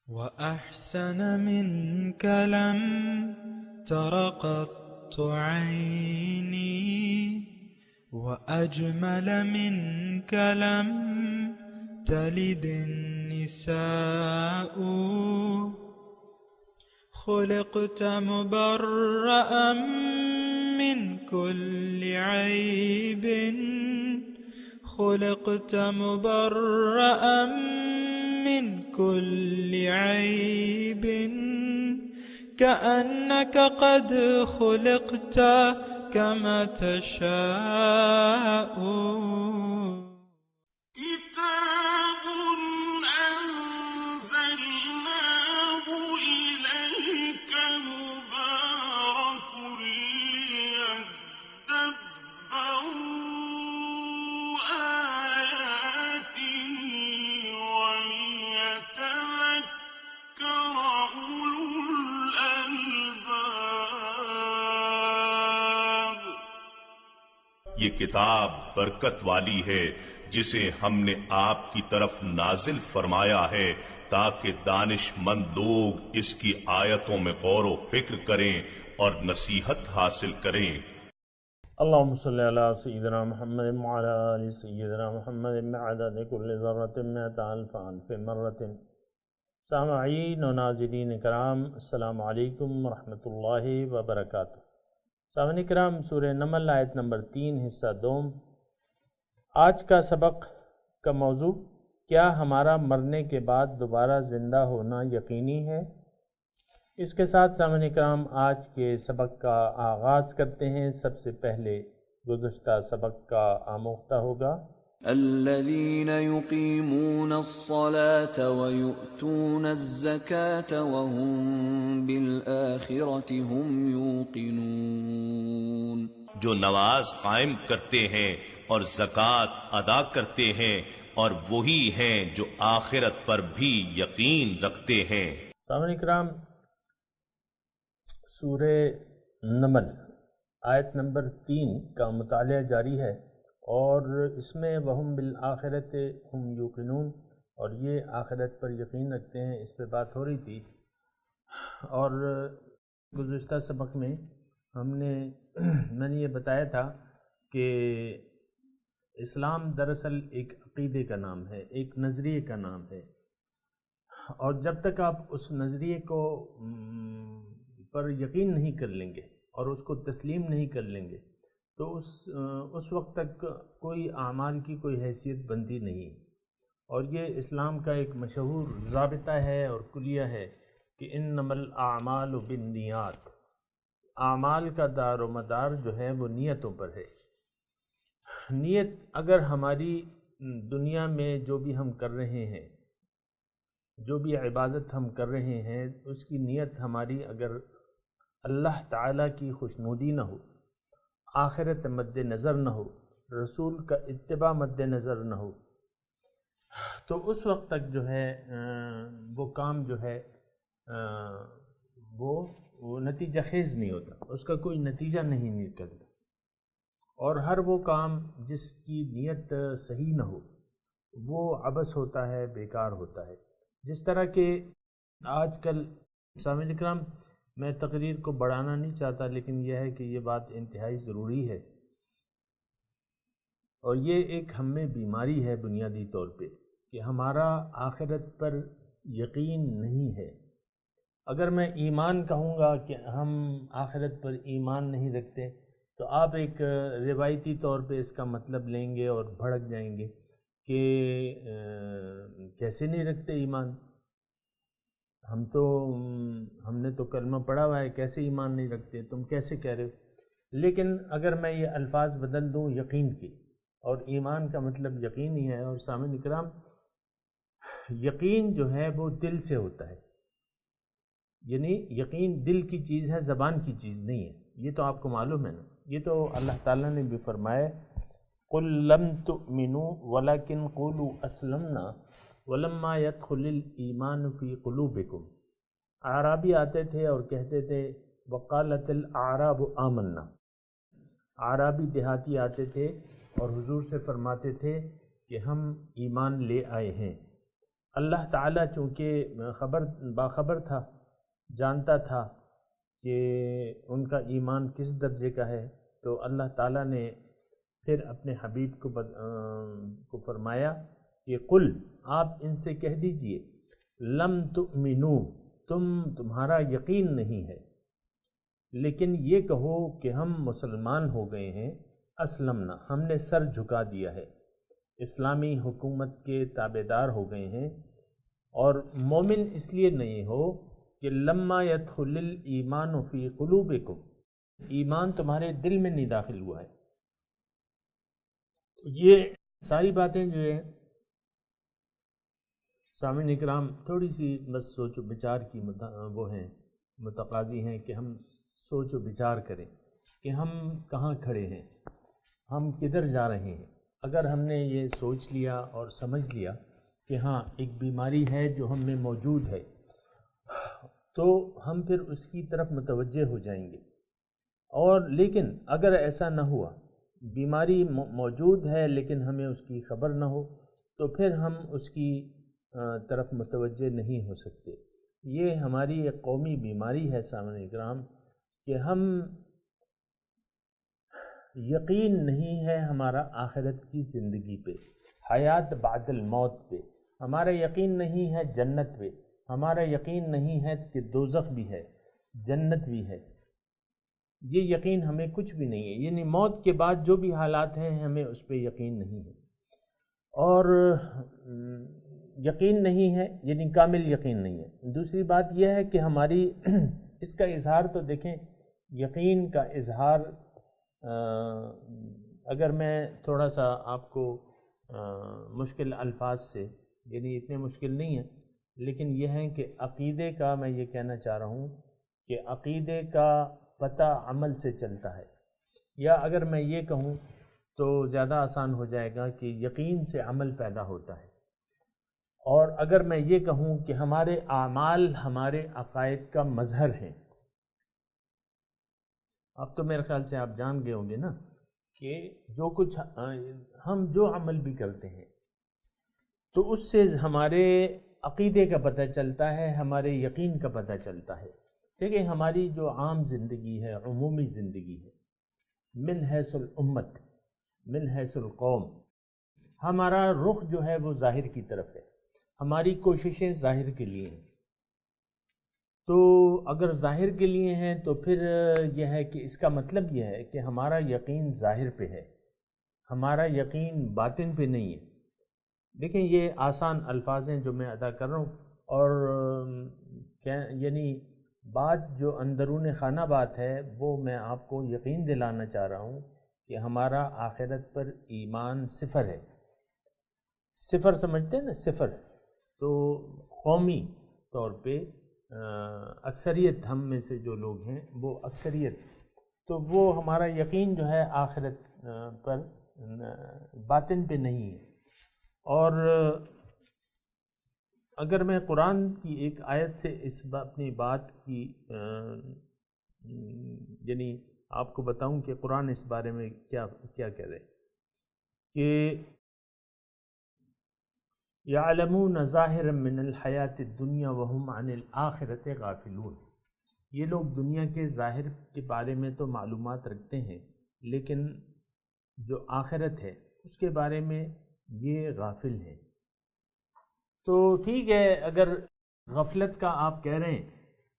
وأحسن منك لم تر قط عيني وأجمل منك لم تلد النساء خلقت مبرأ من كل عيب خلقت مبرأ من كل عيب كأنك قد خلقت كما تشاء كتاب أنزلناه إليك مبارك ليدبروا آياته وليتذكر أولو الألباب۔ یہ کتاب برکت والی ہے جسے ہم نے آپ کی طرف نازل فرمایا ہے تاکہ دانش مند لوگ اس کی آیتوں میں غور و فکر کریں اور نصیحت حاصل کریں۔ اللهم صل على سيدنا محمد وعلى آل سيدنا محمد بعدد كل ذرة مئة ألف ألف مرة۔ سامعین و ناظرین کرام، السلام علیکم ورحمۃ اللہ وبرکاتہ۔ سامعین کرام، سورہ نمل آیت نمبر 3 حصہ دوم۔ آج کا سبق کا موضوع کیا ہمارا مرنے کے بعد دوبارہ زندہ ہونا یقینی ہے؟ اس کے ساتھ سامعین کرام آج کے سبق کا آغاز کرتے ہیں۔ سب سے پہلے گزشتہ سبق کا آموختہ ہوگا الذين يقيمون الصلاة ويؤتون الزكاة وهم بالآخرة هم يوقنون، جو نماز قائم کرتے ہیں اور زکوٰۃ ادا کرتے ہیں اور وہی ہیں جو آخرت پر بھی یقین رکھتے ہیں۔ سامعین کرام، سورہ نمل آیت نمبر 3 کا مطالعہ جاری ہے، اور اس میں وہم بالآخرت ہم یوقنون، اور یہ آخرت پر یقین رکھتے ہیں، اس پہ بات ہو رہی تھی۔ اور گزشتہ سبق میں میں نے یہ بتایا تھا کہ اسلام دراصل ایک عقیدے کا نام ہے، ایک نظریے کا نام ہے، اور جب تک آپ اس نظریے کو پر یقین نہیں کر لیں گے اور اس کو تسلیم نہیں کر لیں گے تو اس وقت تک کوئی اعمال کی کوئی حیثیت بنتی نہیں۔ اور یہ اسلام کا ایک مشہور ضابطہ ہے اور کلیہ ہے کہ انما الاعمال بالنیات، اعمال کا دار و مدار جو ہے وہ نیتوں پر ہے۔ نیت اگر ہماری دنیا میں جو بھی ہم کر رہے ہیں، جو بھی عبادت ہم کر رہے ہیں، اس کی نیت ہماری اگر اللہ تعالیٰ کی خوشنودی نہ ہو، آخرت مد نظر نہ ہو، رسول کا اتباع مد نظر نہ ہو، تو اس وقت تک جو ہے وہ کام جو ہے وہ نتیجہ خیز نہیں ہوتا، اس کا کوئی نتیجہ نہیں نکلتا۔ اور ہر وہ کام جس کی نیت صحیح نہ ہو وہ عبث ہوتا ہے، بیکار ہوتا ہے۔ جس طرح کہ آج کل سامعین کرام، میں تقریر کو بڑھانا نہیں چاہتا، لیکن یہ ہے کہ یہ بات انتہائی ضروری ہے، اور یہ ایک ہم میں بیماری ہے بنیادی طور پہ کہ ہمارا آخرت پر یقین نہیں ہے۔ اگر میں ایمان کہوں گا کہ ہم آخرت پر ایمان نہیں رکھتے تو آپ ایک روایتی طور پہ اس کا مطلب لیں گے اور بھڑک جائیں گے کہ کیسے نہیں رکھتے ایمان، ہم نے تو کلمہ پڑھا ہوا ہے، کیسے ایمان نہیں رکھتے، تم کیسے کہہ رہے ہو؟ لیکن اگر میں یہ الفاظ بدل دوں یقین کی، اور ایمان کا مطلب یقین ہی ہے، اور سامعین اکرام یقین جو ہے وہ دل سے ہوتا ہے، یعنی یقین دل کی چیز ہے، زبان کی چیز نہیں ہے، یہ تو آپ کو معلوم ہے نا۔ یہ تو اللہ تعالیٰ نے بھی فرمایا قُل لَمْ تُؤْمِنُوا وَلَكِنْ قُولُوا أَسْلَمْنَا وَلَمَّا يَدْخُلِ الْإِيمَانُ فِي قُلُوبِكُمْ۔ اعرابی آتے تھے اور کہتے تھے وَقَالَتِ الْأَعْرَابُ آمَنَّا، اعرابی دیہاتی آتے تھے اور حضور سے فرماتے تھے کہ ہم ایمان لے آئے ہیں۔ اللہ تعالیٰ چونکہ باخبر تھا، جانتا تھا کہ ان کا ایمان کس درجے کا ہے، تو اللہ تعالیٰ نے پھر اپنے حبیب کو فرمایا کہ قل، آپ ان سے کہہ دیجئے، لم تؤمنو، تمہارا یقین نہیں ہے، لیکن یہ کہو کہ ہم مسلمان ہو گئے ہیں، اسلمنا، ہم نے سر جھکا دیا ہے، اسلامی حکومت کے تابعدار ہو گئے ہیں۔ اور مومن اس لیے نہیں ہو کہ لما يدخل الایمان فی قلوبکم، ایمان تمہارے دل میں نہیں داخل ہوا ہے۔ یہ ساری باتیں جو ہے سامعین اکرام تھوڑی سی بس سوچ و بچار کی وہ ہیں، متقاضی ہیں کہ ہم سوچ و بچار کریں کہ ہم کہاں کھڑے ہیں، ہم کدھر جا رہے ہیں۔ اگر ہم نے یہ سوچ لیا اور سمجھ لیا کہ ہاں ایک بیماری ہے جو ہم میں موجود ہے، تو ہم پھر اس کی طرف متوجہ ہو جائیں گے۔ اور لیکن اگر ایسا نہ ہوا، بیماری موجود ہے لیکن ہمیں اس کی خبر نہ ہو، تو پھر ہم اس کی طرف متوجہ نہیں ہو سکتے۔ یہ ہماری ایک قومی بیماری ہے سامعین اکرام کہ ہم یقین نہیں ہے ہمارا آخرت کی زندگی پہ، حیات بعد الموت پہ، ہمارا یقین نہیں ہے جنت پہ، ہمارا یقین نہیں ہے کہ دوزخ بھی ہے، جنت بھی ہے، یہ یقین ہمیں کچھ بھی نہیں ہے، یعنی موت کے بعد جو بھی حالات ہیں ہمیں اس پہ یقین نہیں ہے۔ اور یقین نہیں ہے یعنی کامل یقین نہیں ہے۔ دوسری بات یہ ہے کہ ہماری اس کا اظہار تو دیکھیں، یقین کا اظہار اگر میں تھوڑا سا آپ کو مشکل الفاظ سے، یعنی اتنے مشکل نہیں ہے، لیکن یہ ہے کہ عقیدے کا، میں یہ کہنا چاہ رہا ہوں کہ عقیدے کا پتہ عمل سے چلتا ہے، یا اگر میں یہ کہوں تو زیادہ آسان ہو جائے گا کہ یقین سے عمل پیدا ہوتا ہے۔ اور اگر میں یہ کہوں کہ ہمارے اعمال ہمارے عقائد کا مظہر ہیں، اب تو میرے خیال سے آپ جان گئے ہوں گے نا کہ جو کچھ ہم جو عمل بھی کرتے ہیں تو اس سے ہمارے عقیدے کا پتہ چلتا ہے، ہمارے یقین کا پتہ چلتا ہے۔ دیکھیں ہماری جو عام زندگی ہے، عمومی زندگی ہے، من حیث الامت، من حیث القوم، ہمارا رخ جو ہے وہ ظاہر کی طرف ہے، ہماری کوششیں ظاہر کے لیے ہیں۔ تو اگر ظاہر کے لیے ہیں تو پھر یہ ہے کہ اس کا مطلب یہ ہے کہ ہمارا یقین ظاہر پہ ہے، ہمارا یقین باطن پہ نہیں ہے۔ دیکھیں یہ آسان الفاظ ہیں جو میں ادا کر رہا ہوں، اور یعنی بات جو اندرون خانہ بات ہے وہ میں آپ کو یقین دلانا چاہ رہا ہوں کہ ہمارا آخرت پر ایمان صفر ہے۔ صفر سمجھتے ہیں نا، صفر، تو قومی طور پہ اکثریت ہم میں سے جو لوگ ہیں وہ اکثریت، تو وہ ہمارا یقین جو ہے آخرت پر باطن پہ نہیں ہے۔ اور اگر میں قرآن کی ایک آیت سے اس اپنی بات کی یعنی آپ کو بتاؤں کہ قرآن اس بارے میں کیا کہہ رہے کہ یعلمون ظاہرا من الحیات الدنیا وہم عن الآخرۃ غافلون، یہ لوگ دنیا کے ظاہر کے بارے میں تو معلومات رکھتے ہیں لیکن جو آخرت ہے اس کے بارے میں یہ غافل ہیں۔ تو ٹھیک ہے، اگر غفلت کا آپ کہہ رہے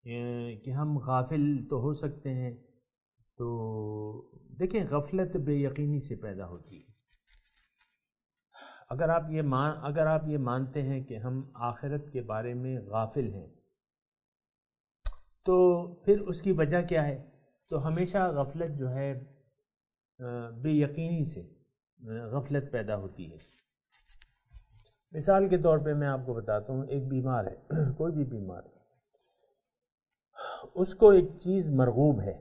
ہیں کہ ہم غافل تو ہو سکتے ہیں، تو دیکھیں غفلت بے یقینی سے پیدا ہوتی ہے۔ اگر آپ یہ مانتے ہیں کہ ہم آخرت کے بارے میں غافل ہیں تو پھر اس کی وجہ کیا ہے؟ تو ہمیشہ غفلت جو ہے بے یقینی سے غفلت پیدا ہوتی ہے۔ مثال کے طور پہ میں آپ کو بتاتا ہوں، ایک بیمار ہے، کوئی بھی بیمار ہے، اس کو ایک چیز مرغوب ہے،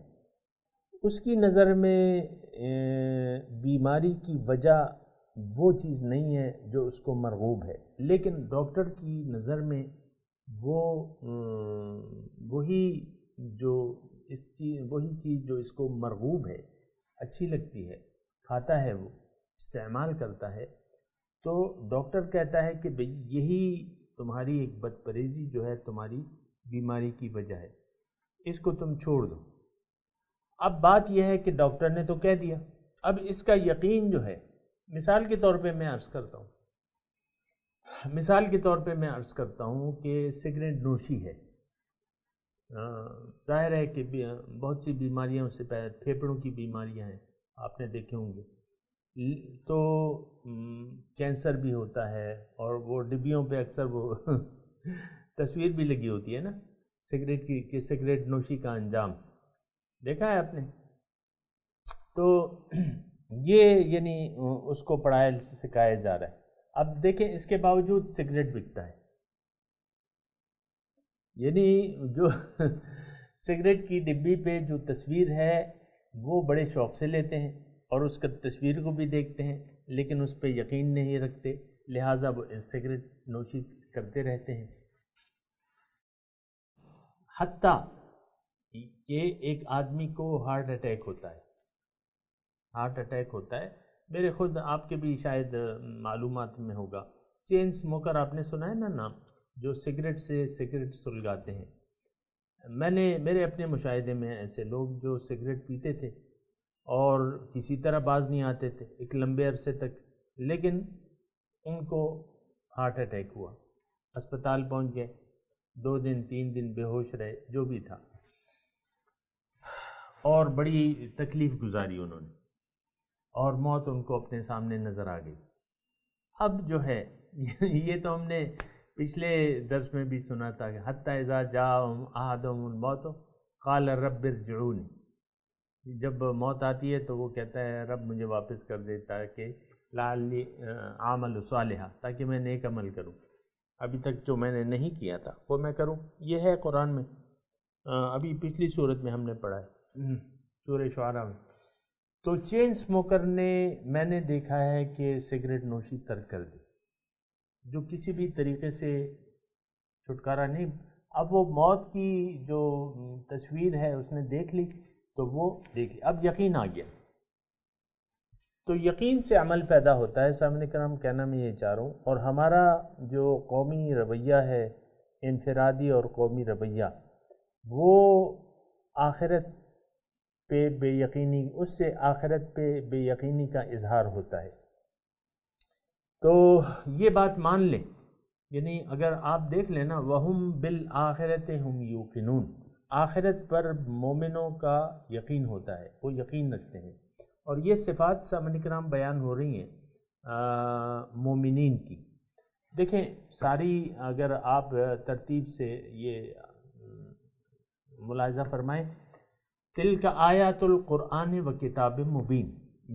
اس کی نظر میں بیماری کی وجہ وہ چیز نہیں ہے جو اس کو مرغوب ہے، لیکن ڈاکٹر کی نظر میں وہی چیز جو اس کو مرغوب ہے، اچھی لگتی ہے، کھاتا ہے، وہ استعمال کرتا ہے، تو ڈاکٹر کہتا ہے کہ بھئی یہی تمہاری ایک بد پرہیزی جو ہے تمہاری بیماری کی وجہ ہے، اس کو تم چھوڑ دو۔ اب بات یہ ہے کہ ڈاکٹر نے تو کہہ دیا، اب اس کا یقین جو ہے، مثال کے طور پہ میں عرض کرتا ہوں کہ سگریٹ نوشی ہے، ظاہر ہے کہ بہت سی بیماریاں سے پھیپھڑوں کی بیماریاں ہیں، آپ نے دیکھے ہوں گے، تو کینسر بھی ہوتا ہے، اور وہ ڈبیوں پہ اکثر وہ تصویر بھی لگی ہوتی ہے نا سگریٹ کی، کہ سگریٹ نوشی کا انجام دیکھا ہے آپ نے؟ تو یہ یعنی اس کو پڑھایا سکھایا جا رہا ہے۔ اب دیکھیں اس کے باوجود سگریٹ بکتا ہے، یعنی جو سگریٹ کی ڈبی پہ جو تصویر ہے وہ بڑے شوق سے لیتے ہیں اور اس کا تصویر کو بھی دیکھتے ہیں، لیکن اس پہ یقین نہیں رکھتے، لہٰذا وہ سگریٹ نوشی کرتے رہتے ہیں۔ حتیٰ کہ ایک آدمی کو ہارٹ اٹیک ہوتا ہے، میرے خود آپ کے بھی شاید معلومات میں ہوگا، چین سموکر آپ نے سنا ہے نا نام، جو سگریٹ سے سگریٹ سلگاتے ہیں۔ میرے اپنے مشاہدے میں ایسے لوگ جو سگریٹ پیتے تھے اور کسی طرح باز نہیں آتے تھے ایک لمبے عرصے تک، لیکن ان کو ہارٹ اٹیک ہوا، اسپتال پہنچ گئے، 2 دن 3 دن بے ہوش رہے، جو بھی تھا، اور بڑی تکلیف گزاری انہوں نے، اور موت ان کو اپنے سامنے نظر آ گئی۔ اب جو ہے یہ تو ہم نے پچھلے درس میں بھی سنا تھا کہ حتی اذا جاءہم احدہم الموت قال رب ارجعون، جب موت آتی ہے تو وہ کہتا ہے رب مجھے واپس کر دیتا ہے کہ لعلی اعمل صالحا، تاکہ میں نیک عمل کروں، ابھی تک جو میں نے نہیں کیا تھا وہ میں کروں۔ یہ ہے قرآن میں، ابھی پچھلی صورت میں ہم نے پڑھا ہے، سورہ شعراء میں۔ تو چین سموکر نے، میں نے دیکھا ہے کہ سگریٹ نوشی ترک کر دی، جو کسی بھی طریقے سے چھٹکارا نہیں۔ اب وہ موت کی جو تصویر ہے اس نے دیکھ لی تو وہ دیکھ لی، اب یقین آ گیا، تو یقین سے عمل پیدا ہوتا ہے۔ سامنے کرام کہنا میں یہ چاہ رہا ہوں، اور ہمارا جو قومی رویہ ہے، انفرادی اور قومی رویہ، وہ آخرت پہ بے یقینی، اس سے آخرت پہ بے یقینی کا اظہار ہوتا ہے۔ تو یہ بات مان لیں، یعنی اگر آپ دیکھ لیں نا، وَهُمْ بِالْآخِرَةِ هُمْ يُوقِنُونَ، آخرت پر مومنوں کا یقین ہوتا ہے، وہ یقین رکھتے ہیں، اور یہ صفات سامعین کرام بیان ہو رہی ہیں مومنین کی۔ دیکھیں ساری، اگر آپ ترتیب سے یہ ملاحظہ فرمائیں، تلک آیات القرآن و کتاب مبین،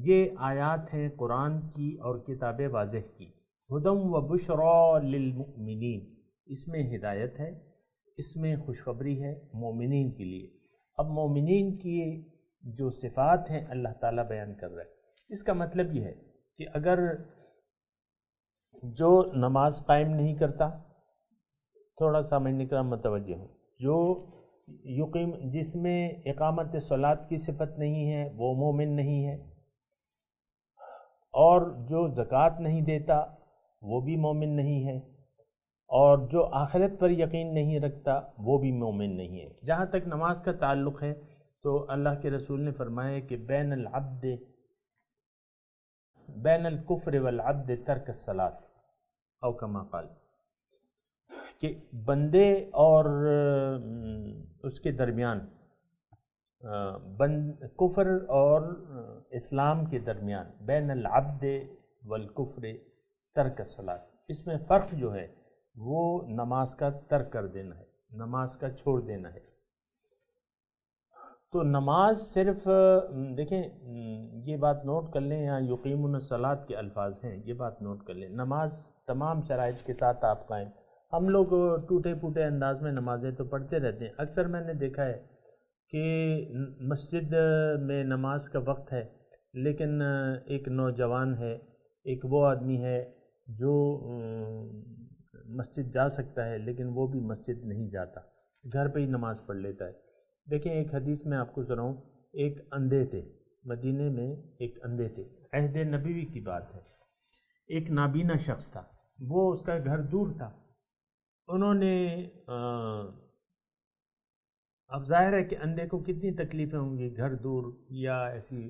یہ آیات ہیں قرآن کی اور کتاب واضح کی، ہدی و بشری للمؤمنین، اس میں ہدایت ہے، اس میں خوشخبری ہے مومنین کے لیے۔ اب مومنین کی جو صفات ہیں اللہ تعالیٰ بیان کر رہا ہے، اس کا مطلب یہ ہے کہ اگر جو نماز قائم نہیں کرتا، تھوڑا سا میں نکرام متوجہ ہوں، جو یقیم، جس میں اقامت صلاۃ کی صفت نہیں ہے، وہ مومن نہیں ہے، اور جو زکوٰۃ نہیں دیتا وہ بھی مومن نہیں ہے، اور جو آخرت پر یقین نہیں رکھتا وہ بھی مومن نہیں ہے۔ جہاں تک نماز کا تعلق ہے تو اللہ کے رسول نے فرمایا کہ بین الکفر والعبد ترک الصلاۃ، او کما قال، کہ بندے اور اس کے درمیان، کفر اور اسلام کے درمیان، بین العبد والکفر ترک الصلاۃ، اس میں فرق جو ہے وہ نماز کا ترک کر دینا ہے، نماز کا چھوڑ دینا ہے۔ تو نماز صرف، دیکھیں یہ بات نوٹ کر لیں، یہاں یقیمون الصلاۃ کے الفاظ ہیں، یہ بات نوٹ کر لیں، نماز تمام شرائط کے ساتھ آپ قائم۔ ہم لوگ ٹوٹے پھوٹے انداز میں نمازیں تو پڑھتے رہتے ہیں، اکثر میں نے دیکھا ہے کہ مسجد میں نماز کا وقت ہے، لیکن ایک نوجوان ہے، ایک وہ آدمی ہے جو مسجد جا سکتا ہے لیکن وہ بھی مسجد نہیں جاتا، گھر پہ ہی نماز پڑھ لیتا ہے۔ دیکھیں ایک حدیث میں آپ کو سناؤں، ایک اندھے تھے، مدینے میں ایک اندھے تھے، عہد نبوی کی بات ہے، ایک نابینا شخص تھا، وہ اس کا گھر دور تھا، انہوں نے اب ظاہر ہے کہ اندھے کو کتنی تکلیفیں ہوں گی، گھر دور یا ایسی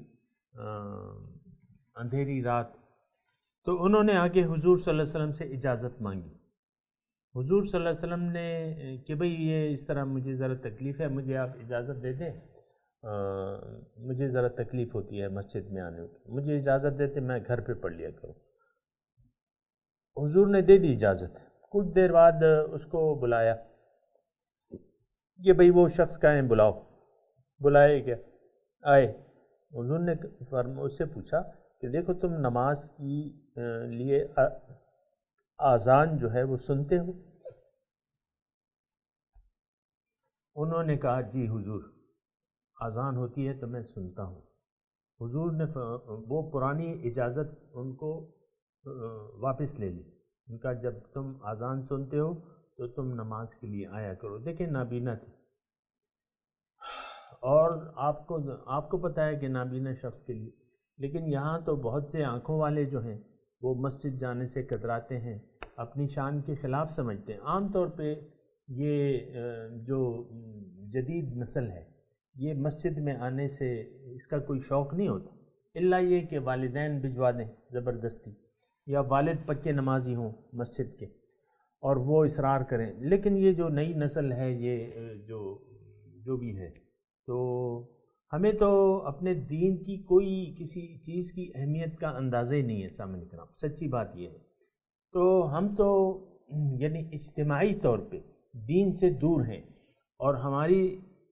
اندھیری رات، تو انہوں نے آگے حضور صلی اللہ علیہ وسلم سے اجازت مانگی۔ حضور صلی اللہ علیہ وسلم نے کہ بھئی یہ اس طرح مجھے ذرا تکلیف ہے، مجھے آپ اجازت دے دیں، مجھے ذرا تکلیف ہوتی ہے مسجد میں آنے کی، مجھے اجازت دیتے میں گھر پہ پڑھ لیا کروں۔ حضور نے دے دی اجازت۔ کچھ دیر بعد اس کو بلایا کہ بھئی وہ شخص کہیں، بلاؤ۔ بلائے کیا؟ آئے۔ حضور نے اس سے پوچھا کہ دیکھو تم نماز کی لیے آذان جو ہے وہ سنتے ہو؟ انہوں نے کہا جی حضور، آذان ہوتی ہے تو میں سنتا ہوں۔ حضور نے وہ پرانی اجازت ان کو واپس لے لی، ان کا جب تم آذان سنتے ہو تو تم نماز کے لیے آیا کرو۔ دیکھیں نابینا تھی، اور آپ کو پتہ ہے کہ نابینا شخص کے لیے، لیکن یہاں تو بہت سے آنکھوں والے جو ہیں وہ مسجد جانے سے کتراتے ہیں، اپنی شان کے خلاف سمجھتے ہیں۔ عام طور پہ یہ جو جدید نسل ہے یہ مسجد میں آنے سے اس کا کوئی شوق نہیں ہوتا، الا یہ کہ والدین بھجوا دیں زبردستی، یا والد پکے نمازی ہوں مسجد کے اور وہ اصرار کریں۔ لیکن یہ جو نئی نسل ہے، یہ جو بھی ہے، تو ہمیں تو اپنے دین کی کوئی کسی چیز کی اہمیت کا اندازہ ہی نہیں ہے سامنے کرام، سچی بات یہ ہے۔ تو ہم تو یعنی اجتماعی طور پہ دین سے دور ہیں، اور ہماری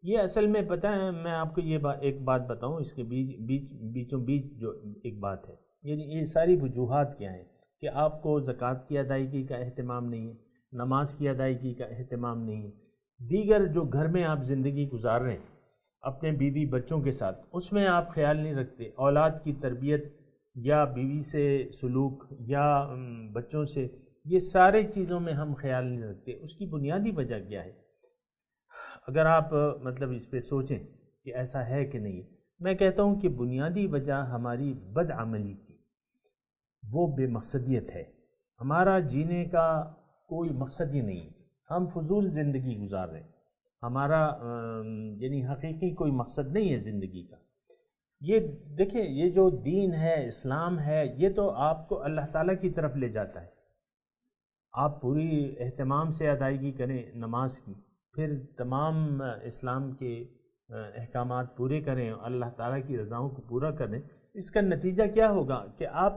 یہ اصل میں پتہ ہے، میں آپ کو یہ ایک بات بتاؤں، اس کے بیچوں بیچ جو ایک بات ہے، یعنی یہ ساری وجوہات کیا ہیں کہ آپ کو زکوٰۃ کی ادائیگی کا اہتمام نہیں ہے، نماز کی ادائیگی کا اہتمام نہیں ہے، دیگر جو گھر میں آپ زندگی گزار رہے ہیں اپنے بیوی بچوں کے ساتھ، اس میں آپ خیال نہیں رکھتے، اولاد کی تربیت یا بیوی سے سلوک یا بچوں سے، یہ سارے چیزوں میں ہم خیال نہیں رکھتے۔ اس کی بنیادی وجہ کیا ہے؟ اگر آپ مطلب اس پہ سوچیں کہ ایسا ہے کہ نہیں، میں کہتا ہوں کہ بنیادی وجہ ہماری بدعملی کی، وہ بے مقصدیت ہے۔ ہمارا جینے کا کوئی مقصد ہی نہیں، ہم فضول زندگی گزار رہے ہیں، ہمارا یعنی حقیقی کوئی مقصد نہیں ہے زندگی کا۔ یہ دیکھیں، یہ جو دین ہے، اسلام ہے، یہ تو آپ کو اللہ تعالیٰ کی طرف لے جاتا ہے۔ آپ پوری اہتمام سے ادائیگی کریں نماز کی، پھر تمام اسلام کے احکامات پورے کریں، اللہ تعالیٰ کی رضاؤں کو پورا کریں، اس کا نتیجہ کیا ہوگا کہ آپ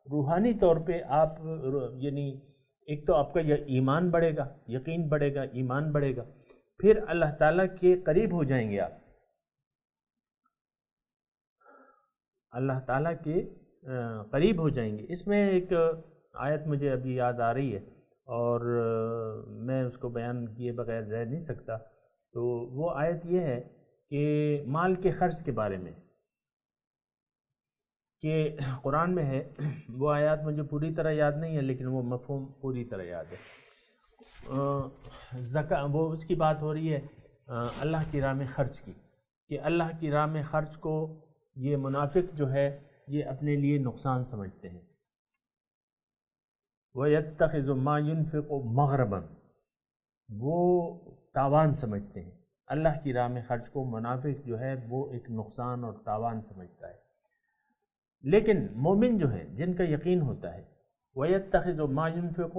روحانی طور پہ آپ یعنی ایک تو آپ کا یہ ایمان بڑھے گا، یقین بڑھے گا، ایمان بڑھے گا، پھر اللہ تعالیٰ کے قریب ہو جائیں گے، آپ اللہ تعالیٰ کے قریب ہو جائیں گے۔ اس میں ایک آیت مجھے ابھی یاد آ رہی ہے اور میں اس کو بیان کیے بغیر رہ نہیں سکتا، تو وہ آیت یہ ہے کہ مال کے خرچ کے بارے میں، کہ قرآن میں ہے، وہ آیات مجھے پوری طرح یاد نہیں ہے لیکن وہ مفہوم پوری طرح یاد ہے۔ وہ اس کی بات ہو رہی ہے اللہ کی راہ میں خرچ کی، کہ اللہ کی راہ میں خرچ کو یہ منافق جو ہے یہ اپنے لیے نقصان سمجھتے ہیں۔ وَيَتَّخِذُ مَا يُنْفِقُ مَغْرَبًا، وہ تاوان سمجھتے ہیں۔ اللہ کی راہ میں خرچ کو منافق جو ہے وہ ایک نقصان اور تاوان سمجھتا ہے، لیکن مومن جو ہے جن کا یقین ہوتا ہے، وَيَتَّخِذُ مَا يُنْفِقُ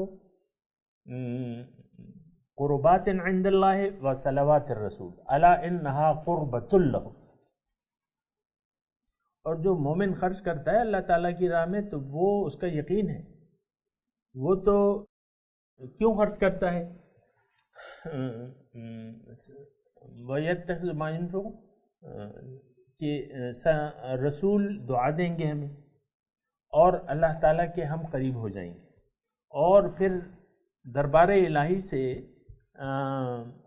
قُرُبَاتٍ عِنْدَ اللَّهِ وَصَلَوَاتِ الرَّسُولِ أَلَا إِنَّهَا قُرْبَةٌ لَهُ، اور جو مومن خرچ کرتا ہے اللہ تعالیٰ کی راہ میں تو وہ اس کا یقین ہے، وہ تو کیوں خرچ کرتا ہے؟ وَيَتَّخِذُ مَا يُنْفِقُ، کہ رسول دعا دیں گے ہمیں اور اللہ تعالیٰ کے ہم قریب ہو جائیں گے، اور پھر دربار الہی سے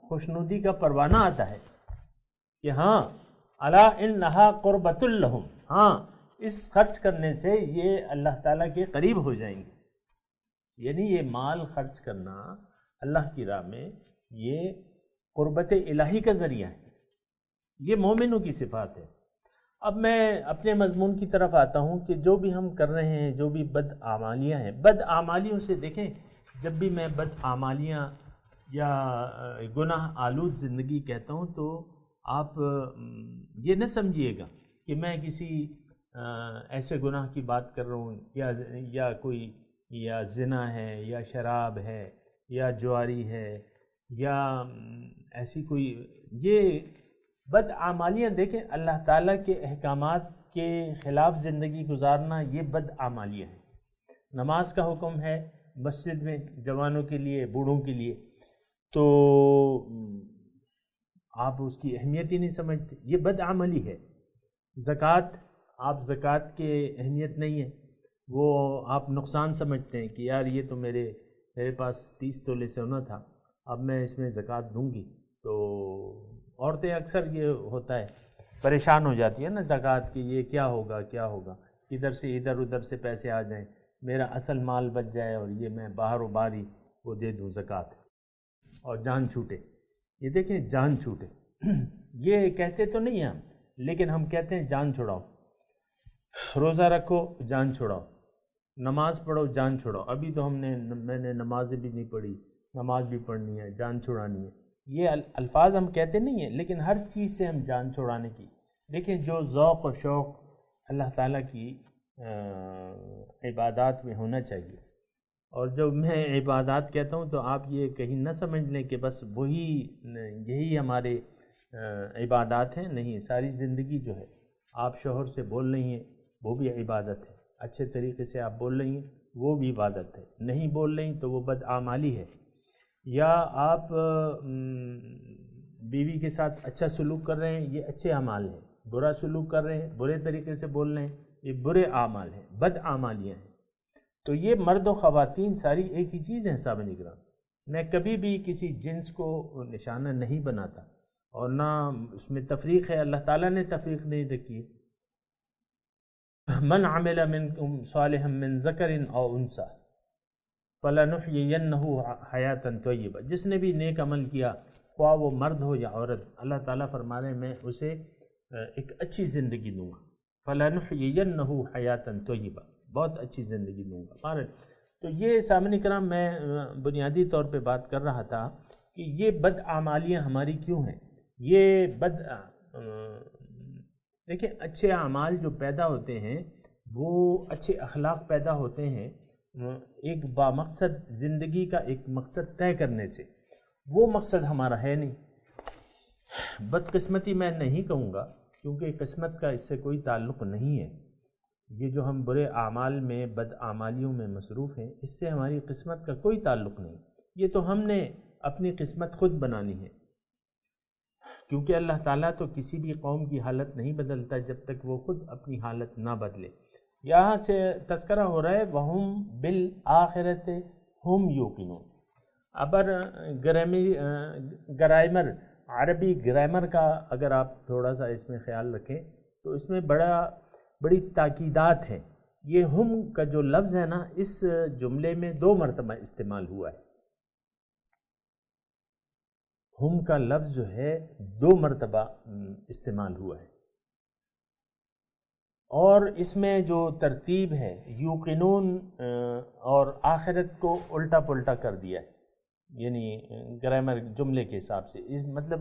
خوشنودی کا پروانہ آتا ہے کہ ہاں الا انہا قربۃ لہم، ہاں اس خرچ کرنے سے یہ اللہ تعالیٰ کے قریب ہو جائیں گے۔ یعنی یہ مال خرچ کرنا اللہ کی راہ میں یہ قربت الہی کا ذریعہ ہے، یہ مومنوں کی صفات ہے۔ اب میں اپنے مضمون کی طرف آتا ہوں کہ جو بھی ہم کر رہے ہیں، جو بھی بد اعمالیاں ہیں، بد اعمالیوں سے دیکھیں، جب بھی میں بد اعمالیاں یا گناہ آلود زندگی کہتا ہوں تو آپ یہ نہ سمجھیے گا کہ میں کسی ایسے گناہ کی بات کر رہا ہوں یا کوئی یا زنا ہے یا شراب ہے یا جواری ہے یا ایسی کوئی یہ بدعمالیاں. دیکھیں اللہ تعالیٰ کے احکامات کے خلاف زندگی گزارنا یہ بدعمالیاں ہیں. نماز کا حکم ہے مسجد میں جوانوں کے لیے بوڑھوں کے لیے، تو آپ اس کی اہمیت ہی نہیں سمجھتے، یہ بدعملی ہے. زکوٰۃ، آپ زکوٰۃ کی اہمیت نہیں ہے، وہ آپ نقصان سمجھتے ہیں کہ یار یہ تو میرے پاس 30 تولے سونا تھا، اب میں اس میں زکوٰۃ دوں گی. تو عورتیں اکثر یہ ہوتا ہے پریشان ہو جاتی ہیں نا زکوٰۃ کی، یہ کیا ہوگا ادھر سے ادھر ادھر سے پیسے آ جائیں، میرا اصل مال بچ جائے اور یہ میں باہر و باری وہ دے دوں زکوٰۃ اور جان چھوٹے. یہ دیکھیں جان چھوٹے یہ کہتے تو نہیں ہیں ہم، لیکن ہم کہتے ہیں جان چھڑاؤ. روزہ رکھو جان چھڑاؤ، نماز پڑھو جان چھڑاؤ. ابھی تو میں نے نمازیں بھی نہیں پڑھی، نماز بھی پڑھنی ہے، جان چھڑانی ہے. یہ الفاظ ہم کہتے نہیں ہیں، لیکن ہر چیز سے ہم جان چھڑانے کی. دیکھیں جو ذوق و شوق اللہ تعالیٰ کی عبادات میں ہونا چاہیے، اور جب میں عبادات کہتا ہوں تو آپ یہ کہیں نہ سمجھ لیں کہ بس یہی ہمارے عبادات ہیں. نہیں، ساری زندگی جو ہے آپ شوہر سے بول رہی ہیں وہ بھی عبادت ہے، اچھے طریقے سے آپ بول رہی ہیں وہ بھی عبادت ہے، نہیں بول رہی تو وہ بدعمالی ہے. یا آپ بیوی کے ساتھ اچھا سلوک کر رہے ہیں یہ اچھے اعمال ہیں، برا سلوک کر رہے ہیں، برے طریقے سے بول رہے ہیں یہ برے اعمال ہیں، بدعمالیاں ہیں. تو یہ مرد و خواتین ساری ایک ہی چیز ہیں سامعین کرام. میں کبھی بھی کسی جنس کو نشانہ نہیں بناتا اور نہ اس میں تفریق ہے، اللہ تعالیٰ نے تفریق نہیں رکھی. من عمل منکم صالحا من ذکر او انثی فَلَنُحْيِيَنَّهُ حَيَاةً طَيِّبَةً. جس نے بھی نیک عمل کیا خواہ وہ مرد ہو یا عورت، اللہ تعالیٰ فرما رہے ہیں میں اسے ایک اچھی زندگی دوں گا. فَلَنُحْيِيَنَّهُ حَيَاةً طَيِّبَةً، بہت اچھی زندگی دوں گا. تو یہ سامعین کرام میں بنیادی طور پہ بات کر رہا تھا کہ یہ بدعمالیاں ہماری کیوں ہیں. یہ دیکھیں اچھے اعمال جو پیدا ہوتے ہیں وہ اچھے اخلاق پیدا ہوتے ہیں ایک بامقصد زندگی کا ایک مقصد طے کرنے سے. وہ مقصد ہمارا ہے نہیں. بدقسمتی میں نہیں کہوں گا کیونکہ قسمت کا اس سے کوئی تعلق نہیں ہے. یہ جو ہم برے اعمال میں بدعمالیوں میں مصروف ہیں اس سے ہماری قسمت کا کوئی تعلق نہیں. یہ تو ہم نے اپنی قسمت خود بنانی ہے، کیونکہ اللہ تعالیٰ تو کسی بھی قوم کی حالت نہیں بدلتا جب تک وہ خود اپنی حالت نہ بدلے. یہاں سے تذکرہ ہو رہا ہے وَهُمْ بِالْآخِرَةِ هُمْ يُوقِنُونَ. ابر گرامر عربی گرامر کا اگر آپ تھوڑا سا اس میں خیال رکھیں تو اس میں بڑی تاکیدات ہیں. یہ ہم کا جو لفظ ہے نا اس جملے میں 2 مرتبہ استعمال ہوا ہے. ہم کا لفظ جو ہے 2 مرتبہ استعمال ہوا ہے، اور اس میں جو ترتیب ہے یوقنون اور آخرت کو الٹا پلٹا کر دیا ہے. یعنی گرامر جملے کے حساب سے مطلب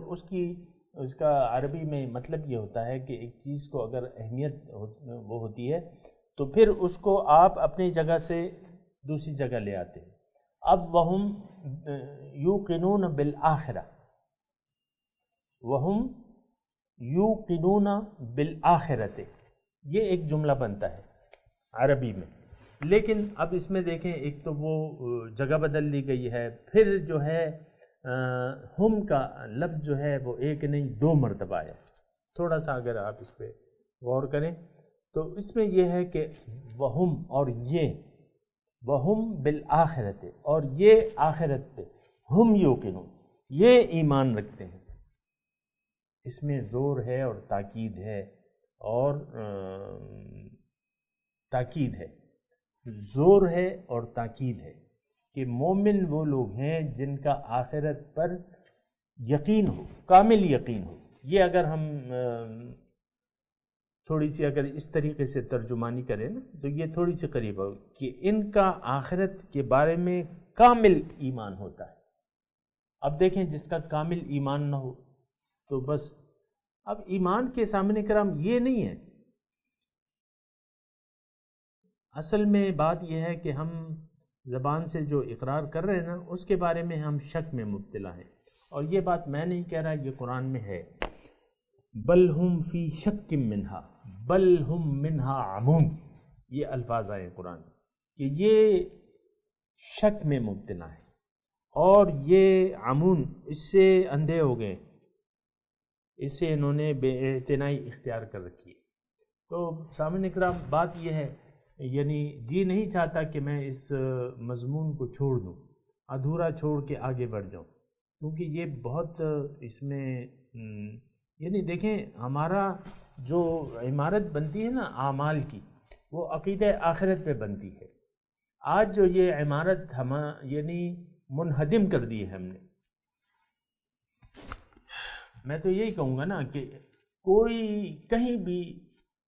اس کا عربی میں مطلب یہ ہوتا ہے کہ ایک چیز کو اگر اہمیت وہ ہوتی ہے تو پھر اس کو آپ اپنی جگہ سے دوسری جگہ لے آتے ہیں. اب وہم یوقنون بالآخرہ، وہم یوقنون بالآخرت، یہ ایک جملہ بنتا ہے عربی میں. لیکن اب اس میں دیکھیں ایک تو وہ جگہ بدل دی گئی ہے، پھر جو ہے ہم کا لفظ جو ہے وہ ایک نہیں 2 مرتبہ ہے. تھوڑا سا اگر آپ اس پہ غور کریں تو اس میں یہ ہے کہ وہم اور یہ وہم بالآخرت اور یہ آخرت پہ ہم یوقنون یہ ایمان رکھتے ہیں. اس میں زور ہے اور تاکید ہے اور تاکید ہے، زور ہے اور تاکید ہے کہ مومن وہ لوگ ہیں جن کا آخرت پر یقین ہو، کامل یقین ہو. یہ اگر ہم تھوڑی سی اگر اس طریقے سے ترجمانی کریں نا تو یہ تھوڑی سی قریب ہو کہ ان کا آخرت کے بارے میں کامل ایمان ہوتا ہے. اب دیکھیں جس کا کامل ایمان نہ ہو تو بس، اب ایمان کے سامنے کرام یہ نہیں ہے، اصل میں بات یہ ہے کہ ہم زبان سے جو اقرار کر رہے ہیں نا اس کے بارے میں ہم شک میں مبتلا ہیں، اور یہ بات میں نہیں کہہ رہا، یہ قرآن میں ہے، بل ہم فی شک منہا بل ہم منہا عمون، یہ الفاظ آئے قرآن کہ یہ شک میں مبتلا ہے اور یہ عمون، اس سے اندھے ہو گئے، اسے انہوں نے بے اعتنائی اختیار کر رکھی ہے۔ تو سامعین کرام بات یہ ہے، یعنی جی نہیں چاہتا کہ میں اس مضمون کو چھوڑ دوں، ادھورا چھوڑ کے آگے بڑھ جاؤں، کیونکہ یہ بہت اس میں یعنی دیکھیں ہمارا جو عمارت بنتی ہے نا اعمال کی، وہ عقیدہ آخرت پہ بنتی ہے۔ آج جو یہ عمارت ہم یعنی منہدم کر دی ہے ہم نے، میں تو یہی کہوں گا نا کہ کوئی کہیں بھی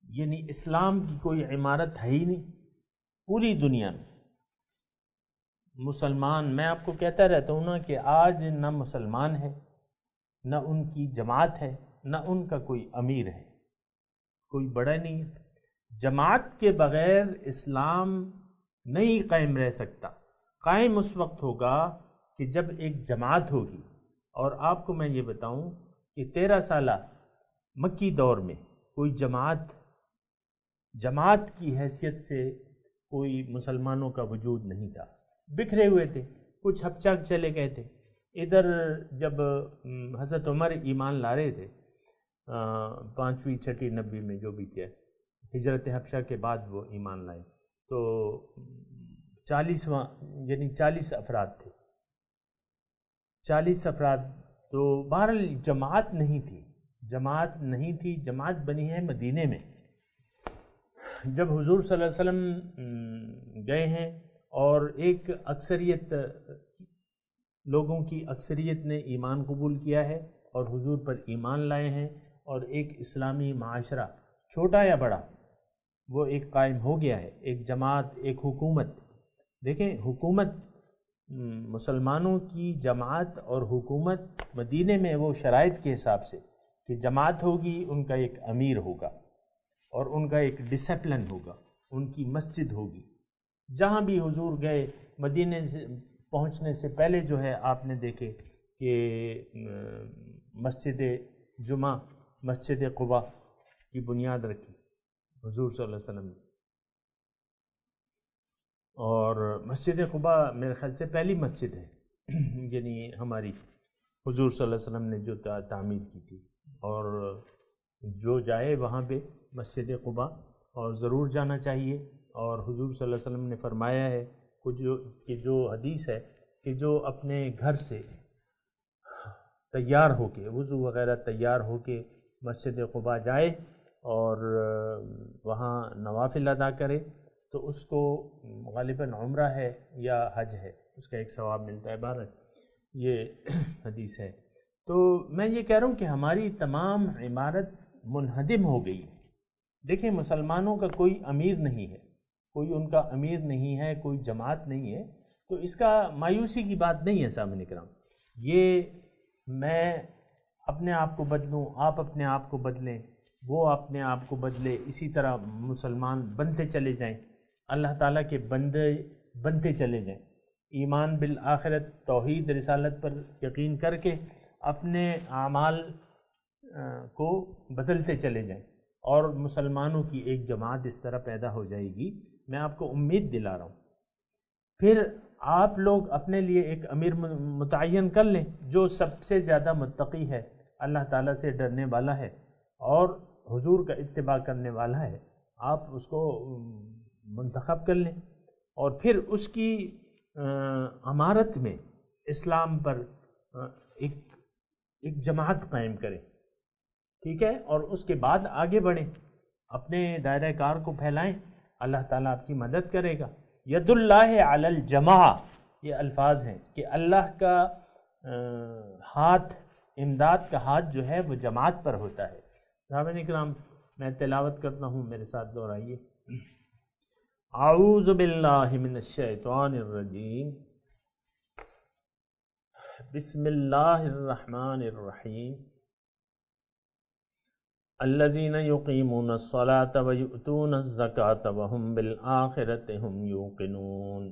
یعنی اسلام کی کوئی عمارت ہے ہی نہیں پوری دنیا میں۔ مسلمان، میں آپ کو کہتا رہتا ہوں نا کہ آج نہ مسلمان ہے، نہ ان کی جماعت ہے، نہ ان کا کوئی امیر ہے، کوئی بڑا نہیں ہے۔ جماعت کے بغیر اسلام نہیں قائم رہ سکتا۔ قائم اس وقت ہوگا کہ جب ایک جماعت ہوگی، اور آپ کو میں یہ بتاؤں کہ 13 سالہ مکی دور میں کوئی جماعت کی حیثیت سے کوئی مسلمانوں کا وجود نہیں تھا، بکھرے ہوئے تھے، کچھ ہپچاک چلے گئے تھے۔ ادھر جب حضرت عمر ایمان لا رہے تھے 5ویں 6ٹی 90 میں جو بھی تھے، ہجرت حبشہ کے بعد وہ ایمان لائے، تو 40 افراد تھے، 40 افراد۔ تو بہرحال جماعت نہیں تھی، جماعت بنی ہے مدینے میں، جب حضور صلی اللہ علیہ وسلم گئے ہیں اور ایک اکثریت لوگوں کی اکثریت نے ایمان قبول کیا ہے اور حضور پر ایمان لائے ہیں، اور ایک اسلامی معاشرہ چھوٹا یا بڑا وہ ایک قائم ہو گیا ہے، ایک جماعت، ایک حکومت۔ دیکھیں حکومت، مسلمانوں کی جماعت اور حکومت مدینے میں وہ شرائط کے حساب سے کہ جماعت ہوگی، ان کا ایک امیر ہوگا اور ان کا ایک ڈسپلن ہوگا، ان کی مسجد ہوگی۔ جہاں بھی حضور گئے، مدینے سے پہنچنے سے پہلے جو ہے آپ نے دیکھے کہ مسجد جمعہ، مسجد قباء کی بنیاد رکھی حضور صلی اللہ علیہ وسلم نے، اور مسجد قباء میرے خیال سے پہلی مسجد ہے یعنی ہماری حضور صلی اللہ علیہ وسلم نے جو تعمیر کی تھی، اور جو جائے وہاں پہ مسجد قباء اور ضرور جانا چاہیے۔ اور حضور صلی اللہ علیہ وسلم نے فرمایا ہے کہ جو حدیث ہے کہ جو اپنے گھر سے تیار ہو کے، وضو وغیرہ تیار ہو کے مسجد قباء جائے اور وہاں نوافل ادا کرے تو اس کو غالباً عمرہ ہے یا حج ہے، اس کا ایک ثواب ملتا ہے۔ بہرحال یہ حدیث ہے۔ تو میں یہ کہہ رہا ہوں کہ ہماری تمام عمارت منہدم ہو گئی۔ دیکھیں مسلمانوں کا کوئی امیر نہیں ہے، کوئی ان کا امیر نہیں ہے، کوئی جماعت نہیں ہے، تو اس کا مایوسی کی بات نہیں ہے سامعین کرام۔ یہ میں اپنے آپ کو بدلوں، آپ اپنے آپ کو بدلیں، وہ اپنے آپ کو بدلے، اسی طرح مسلمان بنتے چلے جائیں، اللہ تعالیٰ کے بندے بنتے چلے جائیں، ایمان بالآخرت، توحید، رسالت پر یقین کر کے اپنے اعمال کو بدلتے چلے جائیں، اور مسلمانوں کی ایک جماعت اس طرح پیدا ہو جائے گی۔ میں آپ کو امید دلا رہا ہوں۔ پھر آپ لوگ اپنے لیے ایک امیر متعین کر لیں جو سب سے زیادہ متقی ہے، اللہ تعالیٰ سے ڈرنے والا ہے اور حضور کا اتباع کرنے والا ہے، آپ اس کو منتخب کر لیں، اور پھر اس کی عمارت میں اسلام پر ایک جماعت قائم کریں، ٹھیک ہے، اور اس کے بعد آگے بڑھیں، اپنے دائرہ کار کو پھیلائیں، اللہ تعالیٰ آپ کی مدد کرے گا۔ ید اللہ علی الجماع، یہ الفاظ ہیں کہ اللہ کا ہاتھ، امداد کا ہاتھ جو ہے وہ جماعت پر ہوتا ہے۔ صحابہ اکرام، میں تلاوت کرتا ہوں، میرے ساتھ دہرائیے۔ اعوذ باللہ من الشیطان الرجیم، بسم اللہ الرحمن الرحیم الذین یقیمون الصلاة ویؤتون الزکاة وهم بالآخرۃ هم یوقنون۔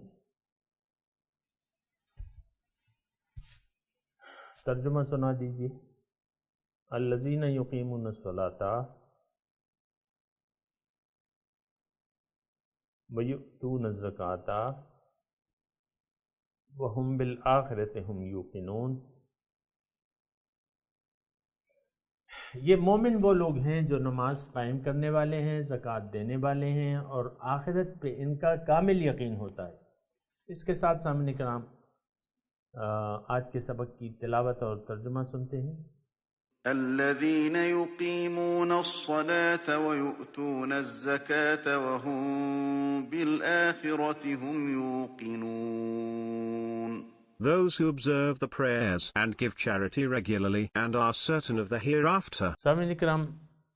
ترجمہ سنا دیجیے۔ الذین یقیمون الصلاة ویؤتون الزکاة وهم بالآخرۃ هم یوقنون۔ یہ مومن وہ لوگ ہیں جو نماز قائم کرنے والے ہیں، زکوٰۃ دینے والے ہیں اور آخرت پہ ان کا کامل یقین ہوتا ہے۔ اس کے ساتھ سامنے کرام آج کے سبق کی تلاوت اور ترجمہ سنتے ہیں۔ الذين يقيمون الصلاة ويؤتون الزكاة وهم بالآخرة هم يوقنون۔ Those who observe the prayers and give charity regularly and are certain of the hereafter۔ سامعین کرام،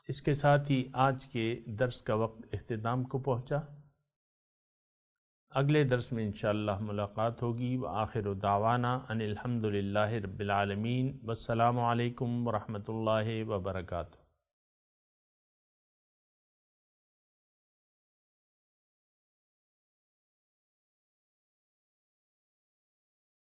اس کے ساتھ ہی آج کے درس کا وقت اختتام کو پہنچا۔ اگلے درس میں انشاءاللہ ملاقات ہوگی۔ وآخر دعوانا ان الحمد للہ رب العالمین، والسلام علیکم ورحمۃ اللہ وبرکاتہ۔